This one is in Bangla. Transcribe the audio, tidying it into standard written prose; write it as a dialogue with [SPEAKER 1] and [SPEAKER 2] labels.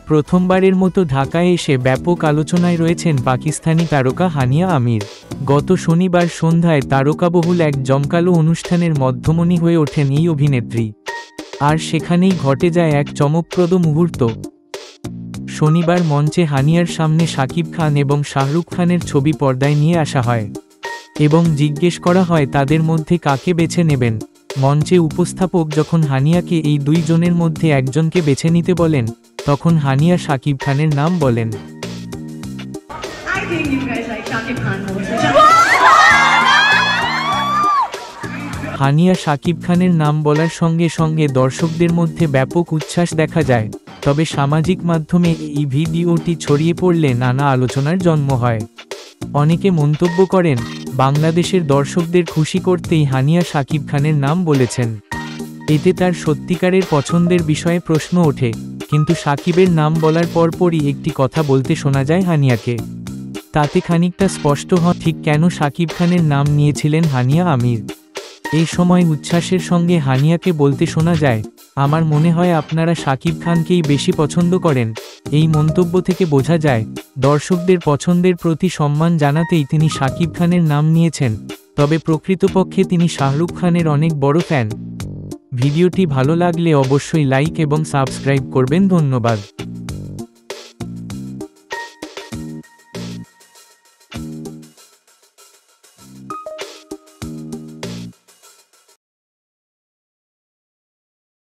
[SPEAKER 1] প্রথমবারের মতো ঢাকায় এসে ব্যাপক আলোচনায় রয়েছেন পাকিস্তানি তারকা হানিয়া আমির। গত শনিবার সন্ধ্যায় তারকাবহুল এক জমকালো অনুষ্ঠানের মধ্যমণি হয়ে ওঠেন এই অভিনেত্রী। আর সেখানেই ঘটে যায় এক চমকপ্রদ মুহূর্ত। শনিবার মঞ্চে হানিয়ার সামনে শাকিব খান এবং শাহরুখ খানের ছবি পর্দায় নিয়ে আসা হয় এবং জিজ্ঞেস করা হয় তাদের মধ্যে কাকে বেছে নেবেন। মঞ্চে উপস্থাপক যখন হানিয়াকে এই দুইজনের মধ্যে একজনকে বেছে নিতে বলেন, তখন হানিয়া শাকিব খানের নাম বলেন। হানিয়া শাকিব খানের নাম বলার সঙ্গে সঙ্গে দর্শকদের মধ্যে ব্যাপক উচ্ছ্বাস দেখা যায়। তবে সামাজিক মাধ্যমে এই ভিডিওটি ছড়িয়ে পড়লে নানা আলোচনার জন্ম হয়। অনেকে মন্তব্য করেন, বাংলাদেশের দর্শকদের খুশি করতেই হানিয়া শাকিব খানের নাম বলেছেন। এতে তার সত্যিকারের পছন্দের বিষয়ে প্রশ্ন ওঠে। কিন্তু শাকিবের নাম বলার পরপরই একটি কথা বলতে শোনা যায় হানিয়াকে। তাতে খানিকটা স্পষ্ট হয় ঠিক কেন শাকিব খানের নাম নিয়েছিলেন হানিয়া আমির। এই সময় উচ্ছ্বাসের সঙ্গে হানিয়াকে বলতে শোনা যায়, আমার মনে হয় আপনারা শাকিব খানকেই বেশি পছন্দ করেন। এই মন্তব্য থেকে বোঝা যায়, দর্শকদের পছন্দের প্রতি সম্মান জানাতেই তিনি শাকিব খানের নাম নিয়েছেন। তবে প্রকৃতপক্ষে তিনি শাহরুখ খানের অনেক বড় ফ্যান। ভিডিওটি ভালো লাগলে অবশ্যই লাইক এবং সাবস্ক্রাইব করবেন। ধন্যবাদ।